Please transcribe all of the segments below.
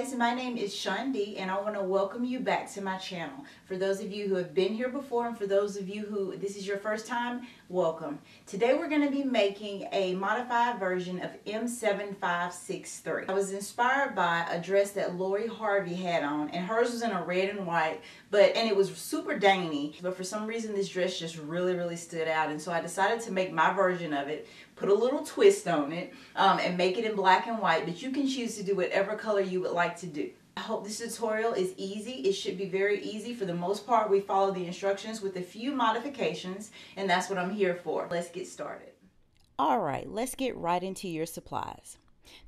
guys, my name is Shandi and I want to welcome you back to my channel. For those of you who have been here before and for those of you who this is your first time, welcome. Today we're going to be making a modified version of M7563. I was inspired by a dress that Harvey had on, and hers was in a red and white, and it was super dainty, but for some reason this dress just really stood out, and so I decided to make my version of it, put a little twist on it, and make it in black and white, but you can choose to do whatever color you would like to do. I hope this tutorial is easy. It should be very easy. For the most part, we follow the instructions with a few modifications, and that's what I'm here for. Let's get started. Alright, let's get right into your supplies.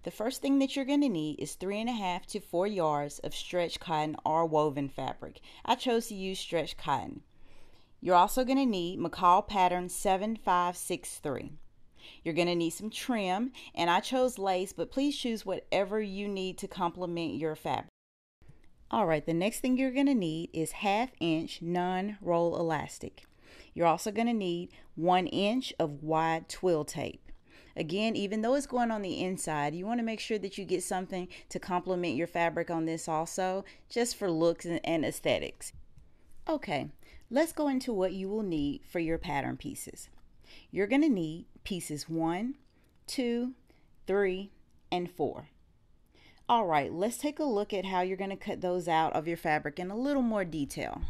The first thing that you're going to need is 3.5 to 4 yards of stretch cotton or woven fabric. I chose to use stretch cotton. You're also going to need McCall pattern 7563. You're going to need some trim, and I chose lace, but please choose whatever you need to complement your fabric. Alright, the next thing you're going to need is 1/2 inch non-roll elastic. You're also going to need 1 inch of wide twill tape. Again, even though it's going on the inside, you want to make sure that you get something to complement your fabric on this also, just for looks and aesthetics. Okay, let's go into what you will need for your pattern pieces. You're going to need pieces 1, 2, 3, and 4. Alright, let's take a look at how you're going to cut those out of your fabric in a little more detail.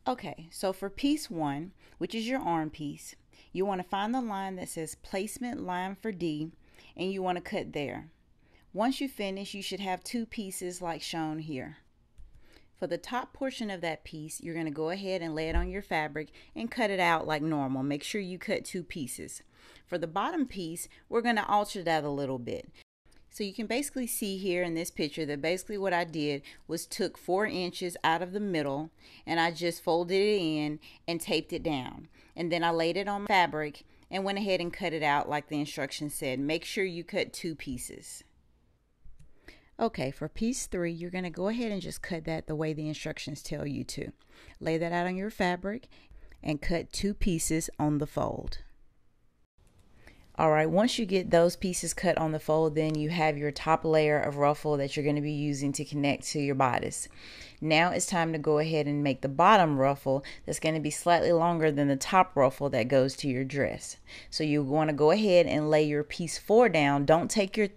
Okay, so for piece 1, which is your arm piece, you want to find the line that says placement line for D, and you want to cut there. Once you finish, you should have 2 pieces like shown here. For the top portion of that piece, you're going to go ahead and lay it on your fabric and cut it out like normal. Make sure you cut 2 pieces. For the bottom piece, we're going to alter that a little bit. So you can basically see here in this picture that basically what I did was took 4 inches out of the middle, and I just folded it in and taped it down. And then I laid it on fabric and went ahead and cut it out like the instructions said. Make sure you cut 2 pieces. Okay, for piece 3, you're going to go ahead and just cut that the way the instructions tell you to. Lay that out on your fabric and cut 2 pieces on the fold. Alright, once you get those pieces cut on the fold, then you have your top layer of ruffle that you're going to be using to connect to your bodice. Now it's time to go ahead and make the bottom ruffle that's going to be slightly longer than the top ruffle that goes to your dress. So you want to go ahead and lay your piece 4 down. Don't take your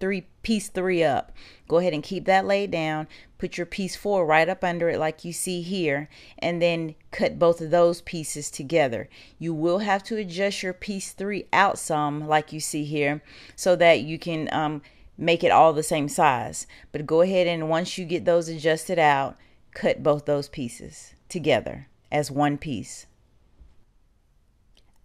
piece 3 up. Go ahead and keep that laid down. Put your piece 4 right up under it like you see here, and then cut both of those pieces together. You will have to adjust your piece 3 out some like you see here so that you can make it all the same size. But go ahead and once you get those adjusted out, cut both those pieces together as one piece.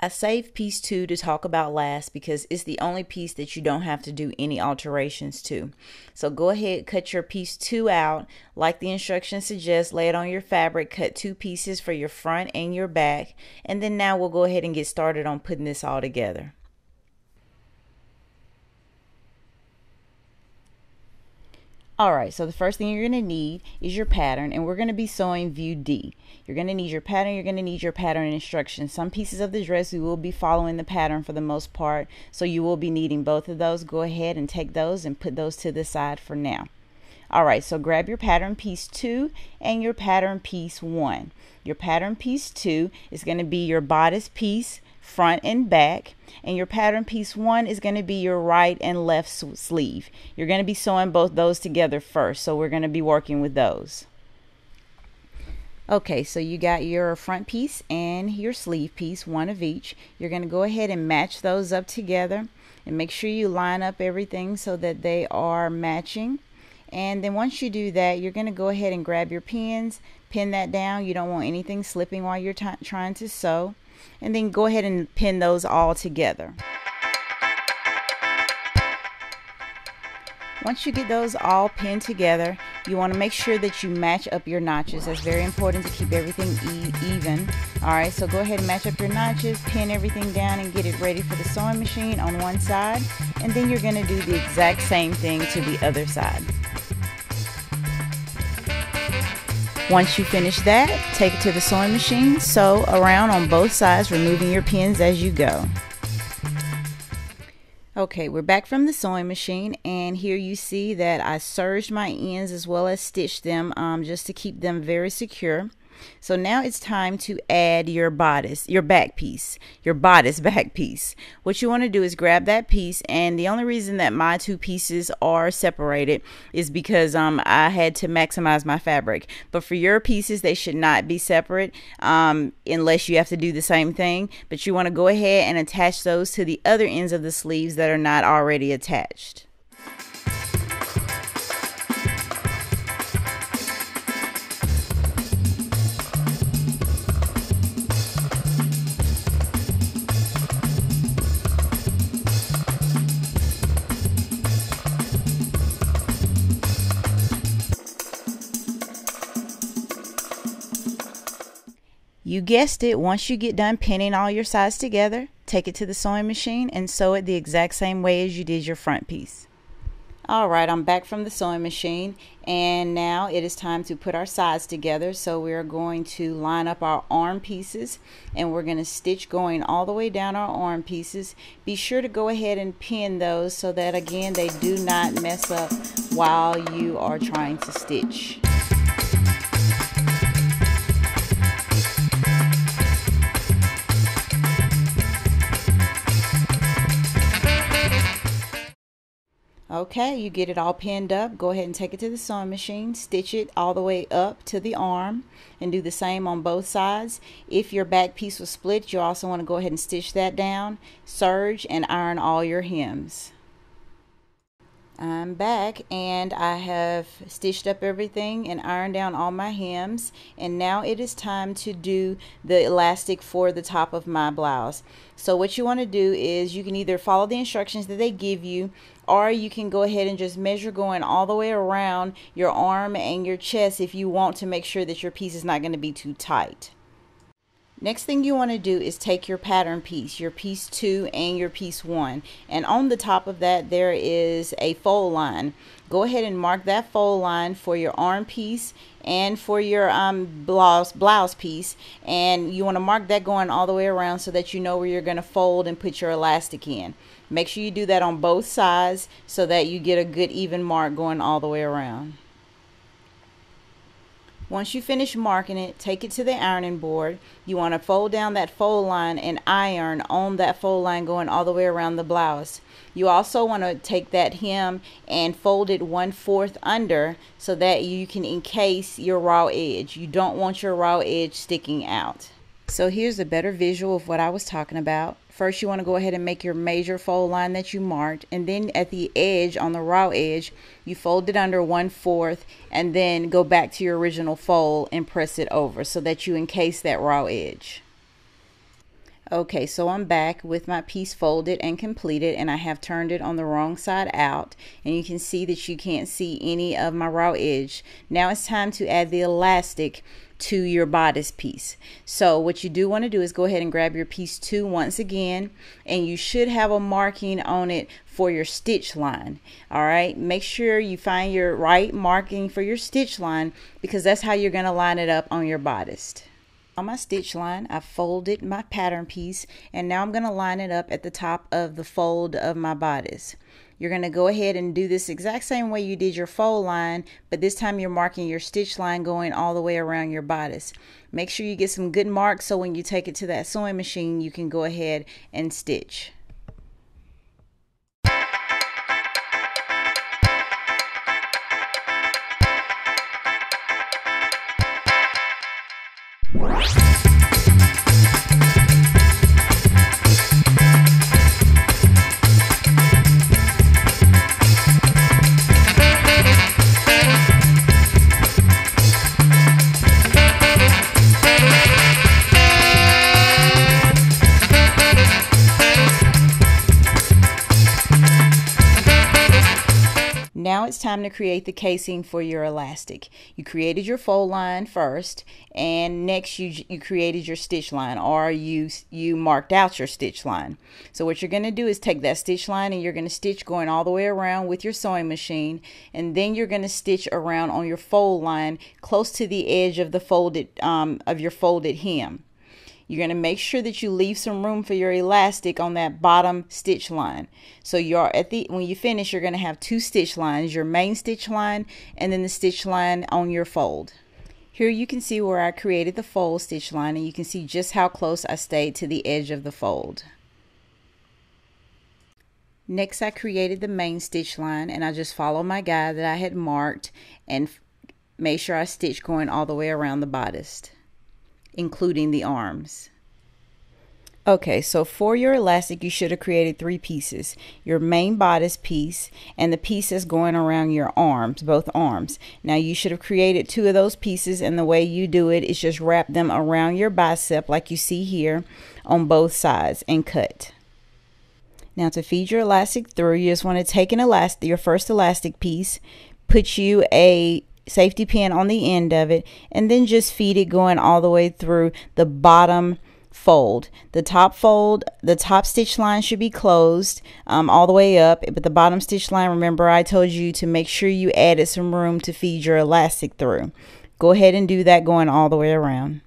I saved piece 2 to talk about last because it's the only piece that you don't have to do any alterations to. So go ahead, cut your piece 2 out like the instructions suggest. Lay it on your fabric, cut 2 pieces for your front and your back, and then now we'll go ahead and get started on putting this all together. Alright, so the first thing you're going to need is your pattern, and we're going to be sewing view D. You're going to need your pattern, you're going to need your pattern instructions. Some pieces of the dress we will be following the pattern for the most part, so you will be needing both of those. Go ahead and take those and put those to the side for now. Alright, so grab your pattern piece 2 and your pattern piece 1. Your pattern piece 2 is going to be your bodice piece, front and back, and your pattern piece 1 is going to be your right and left sleeve. You're going to be sewing both those together first, so we're going to be working with those. Okay, so you got your front piece and your sleeve piece, 1 of each. You're going to go ahead and match those up together and make sure you line up everything so that they are matching. And then once you do that, you're going to go ahead and grab your pins, pin that down. You don't want anything slipping while you're trying to sew. And then go ahead and pin those all together. Once you get those all pinned together, you want to make sure that you match up your notches. That's very important to keep everything even. Alright, so go ahead and match up your notches, pin everything down, and get it ready for the sewing machine on one side. And then you're going to do the exact same thing to the other side. Once you finish that, take it to the sewing machine, sew around on both sides, removing your pins as you go. Okay, we're back from the sewing machine, and here you see that I serged my ends as well as stitched them just to keep them very secure. So now it's time to add your bodice, your back piece, your bodice back piece. What you want to do is grab that piece, and the only reason that my two pieces are separated is because I had to maximize my fabric. But for your pieces, they should not be separate unless you have to do the same thing. But you want to go ahead and attach those to the other ends of the sleeves that are not already attached. You guessed it, once you get done pinning all your sides together, take it to the sewing machine and sew it the exact same way as you did your front piece. Alright, I'm back from the sewing machine, and now it is time to put our sides together. So we are going to line up our arm pieces, and we're going to stitch going all the way down our arm pieces. Be sure to go ahead and pin those so that again they do not mess up while you are trying to stitch. Okay, you get it all pinned up. Go ahead and take it to the sewing machine, stitch it all the way up to the arm, and do the same on both sides. If your back piece was split, you also want to go ahead and stitch that down, serge, and iron all your hems. I'm back, and I have stitched up everything and ironed down all my hems, and now it is time to do the elastic for the top of my blouse. So what you want to do is you can either follow the instructions that they give you, or you can go ahead and just measure going all the way around your arm and your chest if you want to make sure that your piece is not going to be too tight. Next thing you want to do is take your pattern piece, your piece 2 and your piece 1, and on the top of that there is a fold line. Go ahead and mark that fold line for your arm piece and for your blouse piece, and you want to mark that going all the way around so that you know where you're going to fold and put your elastic in. Make sure you do that on both sides so that you get a good even mark going all the way around. Once you finish marking it, take it to the ironing board. You want to fold down that fold line and iron on that fold line going all the way around the blouse. You also want to take that hem and fold it 1/4 under so that you can encase your raw edge. You don't want your raw edge sticking out. So here's a better visual of what I was talking about. First, you want to go ahead and make your major fold line that you marked, and then at the edge, on the raw edge, you fold it under 1/4 and then go back to your original fold and press it over so that you encase that raw edge. Okay, so I'm back with my piece folded and completed, and I have turned it on the wrong side out, and you can see that you can't see any of my raw edge. Now it's time to add the elastic to your bodice piece. So what you do want to do is go ahead and grab your piece 2 once again, and you should have a marking on it for your stitch line. All right, make sure you find your right marking for your stitch line, because that's how you're going to line it up on your bodice. On my stitch line, I folded my pattern piece, and now I'm going to line it up at the top of the fold of my bodice. You're going to go ahead and do this exact same way you did your fold line, but this time you're marking your stitch line going all the way around your bodice. Make sure you get some good marks so when you take it to that sewing machine, you can go ahead and stitch. Now it's time to create the casing for your elastic. You created your fold line first, and next you created your stitch line, or you marked out your stitch line. So what you're going to do is take that stitch line and you're going to stitch going all the way around with your sewing machine, and then you're going to stitch around on your fold line close to the edge of the folded your folded hem. you're going to make sure that you leave some room for your elastic on that bottom stitch line. So when you finish, you're going to have 2 stitch lines, your main stitch line and then the stitch line on your fold. Here you can see where I created the fold stitch line, and you can see just how close I stayed to the edge of the fold. Next, I created the main stitch line, and I just followed my guide that I had marked and made sure I stitched going all the way around the bodice, including the arms. Okay, so for your elastic, you should have created 3 pieces. Your main bodice piece and the piece that's going around your arms, both arms. Now you should have created 2 of those pieces, and the way you do it is just wrap them around your bicep like you see here on both sides and cut. Now to feed your elastic through, you just want to take your first elastic piece, put you a safety pin on the end of it, and then just feed it going all the way through the bottom fold. The top stitch line should be closed all the way up, but the bottom stitch line, remember I told you to make sure you added some room to feed your elastic through. Go ahead and do that going all the way around.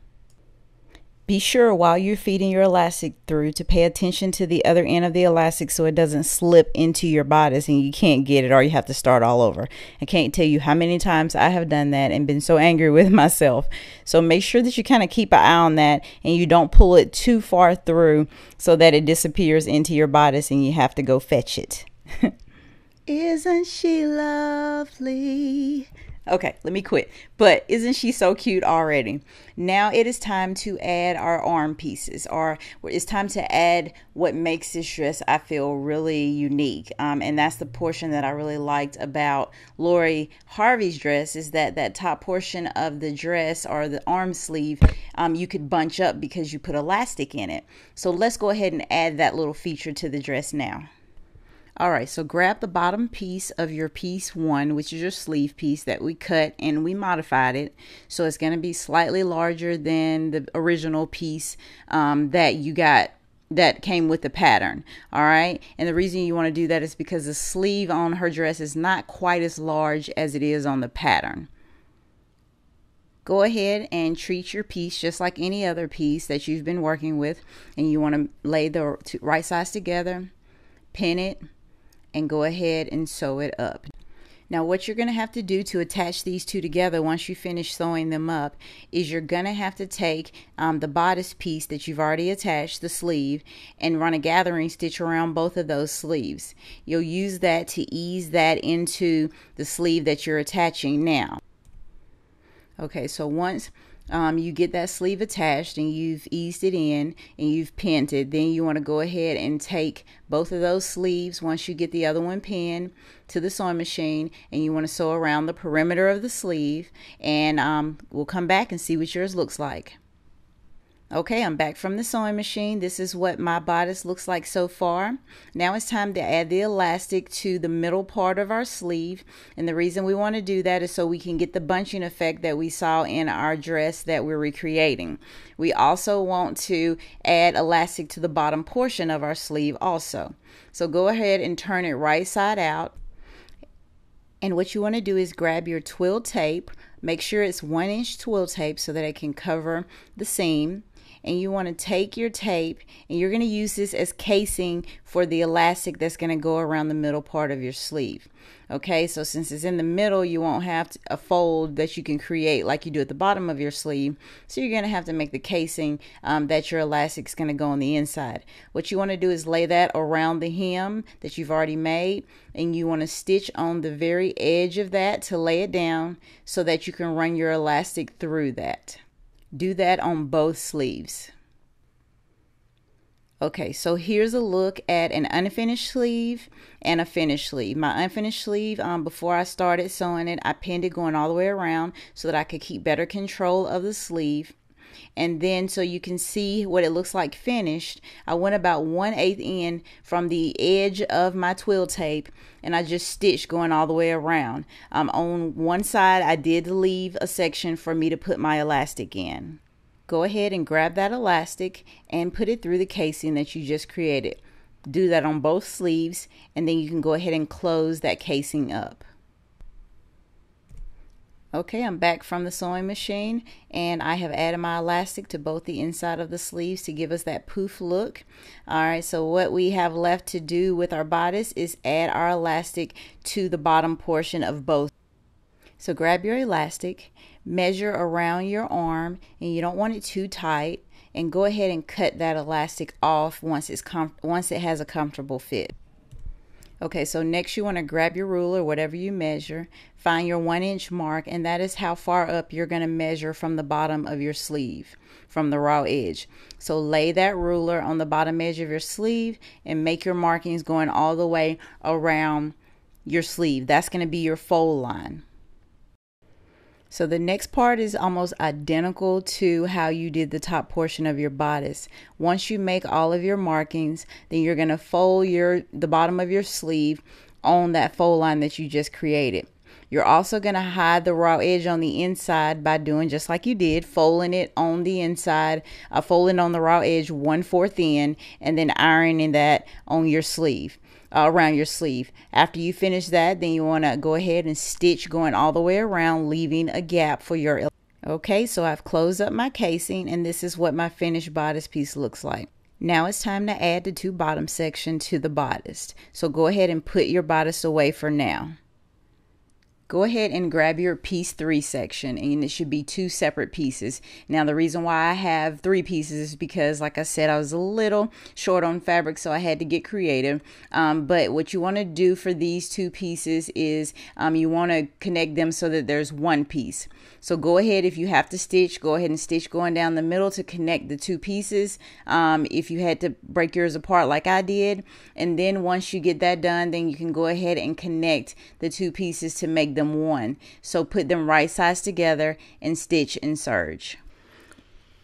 Be sure while you're feeding your elastic through to pay attention to the other end of the elastic so it doesn't slip into your bodice and you can't get it, or you have to start all over. I can't tell you how many times I have done that and been so angry with myself. So make sure that you kind of keep an eye on that and you don't pull it too far through so that it disappears into your bodice and you have to go fetch it. Isn't she lovely? Okay, let me quit. But isn't she so cute already? Now it is time to add our arm pieces, or it's time to add what makes this dress, I feel, really unique. And that's the portion that I really liked about Lori Harvey's dress, is that top portion of the dress, or the arm sleeve, you could bunch up because you put elastic in it. So let's go ahead and add that little feature to the dress now. Alright, so grab the bottom piece of your piece 1, which is your sleeve piece that we cut and we modified it. So it's going to be slightly larger than the original piece that you got that came with the pattern. Alright, and the reason you want to do that is because the sleeve on her dress is not quite as large as it is on the pattern. Go ahead and treat your piece just like any other piece that you've been working with, and you want to lay the right sides together, pin it, and go ahead and sew it up. Now what you're going to have to do to attach these 2 together once you finish sewing them up is you're going to have to take the bodice piece that you've already attached, the sleeve, and run a gathering stitch around both of those sleeves. You'll use that to ease that into the sleeve that you're attaching now. Okay, so once you get that sleeve attached and you've eased it in and you've pinned it, then you want to go ahead and take both of those sleeves, once you get the other one pinned, to the sewing machine, and you want to sew around the perimeter of the sleeve, and we'll come back and see what yours looks like. Okay, I'm back from the sewing machine. This is what my bodice looks like so far. Now it's time to add the elastic to the middle part of our sleeve. And the reason we want to do that is so we can get the bunching effect that we saw in our dress that we're recreating. We also want to add elastic to the bottom portion of our sleeve also. So go ahead and turn it right side out. And what you want to do is grab your twill tape. Make sure it's 1-inch twill tape so that it can cover the seam. And you want to take your tape and you're going to use this as casing for the elastic that's going to go around the middle part of your sleeve. Okay, so since it's in the middle, you won't have a fold that you can create like you do at the bottom of your sleeve. So you're going to have to make the casing that your elastic is going to go on the inside. What you want to do is lay that around the hem that you've already made, and you want to stitch on the very edge of that to lay it down so that you can run your elastic through that. Do that on both sleeves. Okay, so here's a look at an unfinished sleeve and a finished sleeve. My unfinished sleeve, before I started sewing it, I pinned it going all the way around so that I could keep better control of the sleeve. And then so you can see what it looks like finished, I went about 1/8 in from the edge of my twill tape, and I just stitched going all the way around. On one side I did leave a section for me to put my elastic in. Go ahead and grab that elastic and put it through the casing that you just created. Do that on both sleeves, and then you can go ahead and close that casing up. Okay, I'm back from the sewing machine, and I have added my elastic to both the inside of the sleeves to give us that poof look. Alright, so what we have left to do with our bodice is add our elastic to the bottom portion of both. So grab your elastic, measure around your arm, and you don't want it too tight, and go ahead and cut that elastic off once it has a comfortable fit. Okay, so next you want to grab your ruler, whatever you measure, find your 1-inch mark, and that is how far up you're going to measure from the bottom of your sleeve, from the raw edge. So lay that ruler on the bottom edge of your sleeve and make your markings going all the way around your sleeve. That's going to be your fold line. So the next part is almost identical to how you did the top portion of your bodice. Once you make all of your markings, then you're going to fold the bottom of your sleeve on that fold line that you just created. You're also going to hide the raw edge on the inside by doing just like you did, folding it on the inside, folding on the raw edge 1/4 in, and then ironing that on your sleeve. Around your sleeve. After you finish that, then you want to go ahead and stitch going all the way around, leaving a gap for your. Okay, so I've closed up my casing, and this is what my finished bodice piece looks like. Now it's time to add the 2 bottom sections to the bodice. So go ahead and put your bodice away for now. Go ahead and grab your piece 3 section, and it should be 2 separate pieces. Now the reason why I have 3 pieces is because, like I said, I was a little short on fabric, so I had to get creative. But what you want to do for these 2 pieces is you want to connect them so that there's 1 piece. So go ahead, if you have to stitch, go ahead and stitch going down the middle to connect the 2 pieces. If you had to break yours apart like I did, and then once you get that done, then you can go ahead and connect the 2 pieces to make them 1. So put them right sides together and stitch and serge.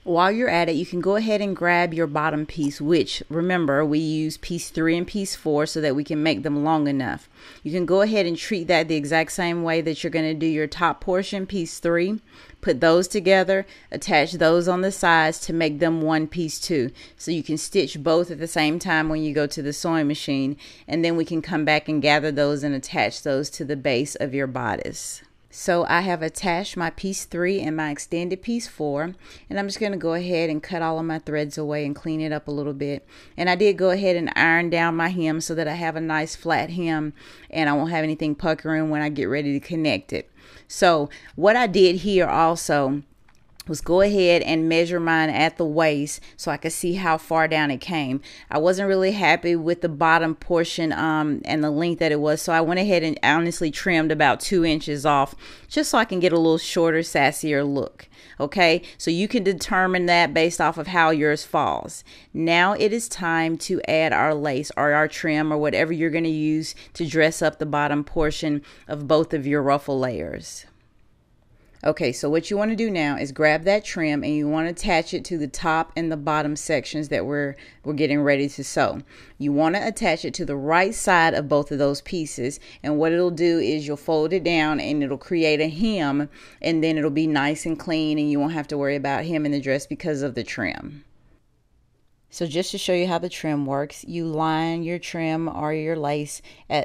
While you're at it, you can go ahead and grab your bottom piece, which, remember, we use piece 3 and piece 4 so that we can make them long enough. You can go ahead and treat that the exact same way that you're going to do your top portion, piece 3. Put those together, attach those on the sides to make them 1 piece too. So you can stitch both at the same time when you go to the sewing machine, and then we can come back and gather those and attach those to the base of your bodice. So I have attached my piece 3 and my extended piece 4, and I'm just going to go ahead and cut all of my threads away and clean it up a little bit. And I did go ahead and iron down my hem so that I have a nice flat hem and I won't have anything puckering when I get ready to connect it. So what I did here also was go ahead and measure mine at the waist so I could see how far down it came. I wasn't really happy with the bottom portion and the length that it was, so I went ahead and honestly trimmed about 2 inches off just so I can get a little shorter, sassier look. Okay, so you can determine that based off of how yours falls. Now it is time to add our lace or our trim or whatever you're going to use to dress up the bottom portion of both of your ruffle layers. Okay, so what you want to do now is grab that trim and you want to attach it to the top and the bottom sections that we're getting ready to sew. You want to attach it to the right side of both of those pieces, and what it'll do is you'll fold it down and it'll create a hem, and then it'll be nice and clean and you won't have to worry about hem in the dress because of the trim. So just to show you how the trim works, you line your trim or your lace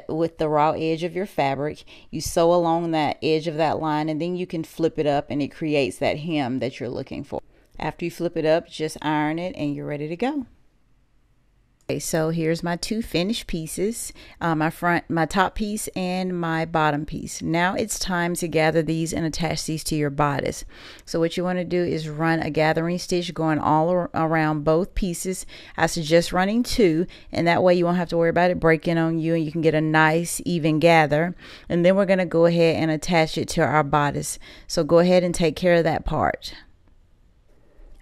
with the raw edge of your fabric. You sew along that edge of that line, and then you can flip it up and it creates that hem that you're looking for. After you flip it up, just iron it and you're ready to go. Okay, so here's my 2 finished pieces, my top piece and my bottom piece. Now it's time to gather these and attach these to your bodice. So what you want to do is run a gathering stitch going all around both pieces. I suggest running 2, and that way you won't have to worry about it breaking on you, and you can get a nice even gather. And then we're going to go ahead and attach it to our bodice. So go ahead and take care of that part.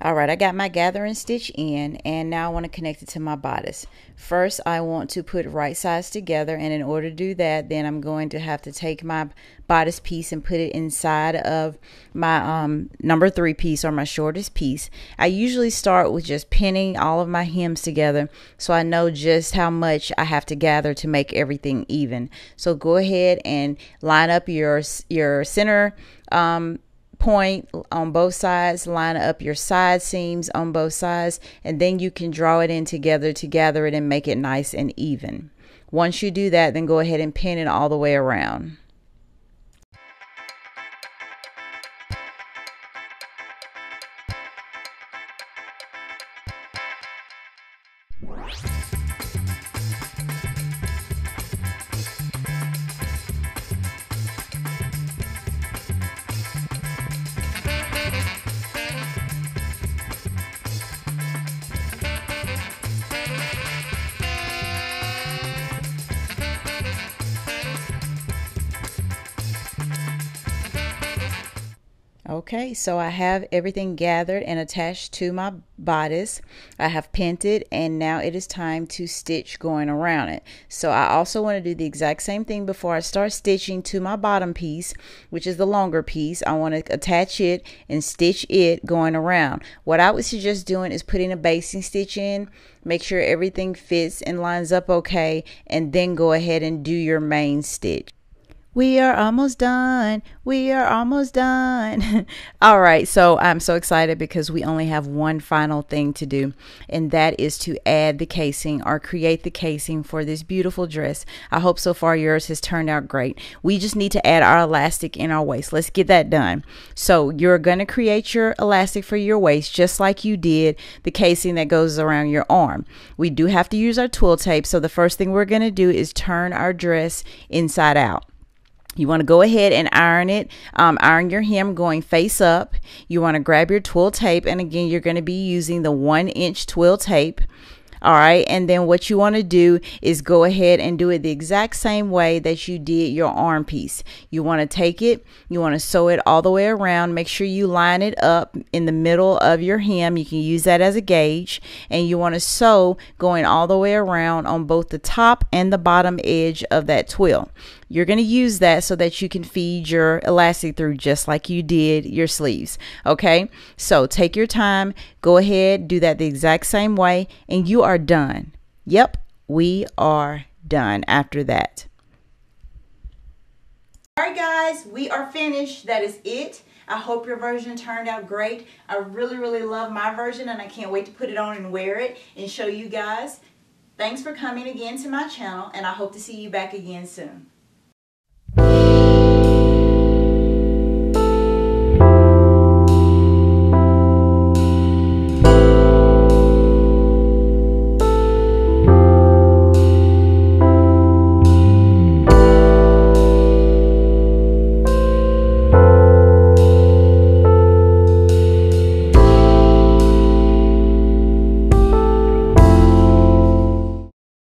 Alright, I got my gathering stitch in, and now I want to connect it to my bodice. First, I want to put right sides together, and in order to do that, then I'm going to have to take my bodice piece and put it inside of my number 3 piece, or my shortest piece. I usually start with just pinning all of my hems together so I know just how much I have to gather to make everything even. So go ahead and line up your center point on both sides, line up your side seams on both sides, and then you can draw it in together to gather it and make it nice and even. Once you do that, then go ahead and pin it all the way around. Okay, so I have everything gathered and attached to my bodice. I have pinned it, and now it is time to stitch going around it. So I also want to do the exact same thing before I start stitching to my bottom piece, which is the longer piece. I want to attach it and stitch it going around. What I would suggest doing is putting a basting stitch in, make sure everything fits and lines up okay, and then go ahead and do your main stitch. We are almost done. We are almost done. All right, so I'm so excited because we only have one final thing to do, and that is to add the casing or create the casing for this beautiful dress. I hope so far yours has turned out great. We just need to add our elastic in our waist. Let's get that done. So you're going to create your elastic for your waist just like you did the casing that goes around your arm. We do have to use our twill tape, so the first thing we're going to do is turn our dress inside out. You want to go ahead and iron it, iron your hem going face up. You want to grab your twill tape, and again, you're going to be using the 1-inch twill tape. All right, and then what you want to do is go ahead and do it the exact same way that you did your arm piece. You want to take it, you want to sew it all the way around. Make sure you line it up in the middle of your hem. You can use that as a gauge, and you want to sew going all the way around on both the top and the bottom edge of that twill. You're going to use that so that you can feed your elastic through just like you did your sleeves. Okay, so take your time, go ahead, do that the exact same way, and you are done. Yep, we are done after that. All right, guys, we are finished. That is it. I hope your version turned out great. I really love my version, and I can't wait to put it on and wear it and show you guys. Thanks for coming again to my channel, and I hope to see you back again soon.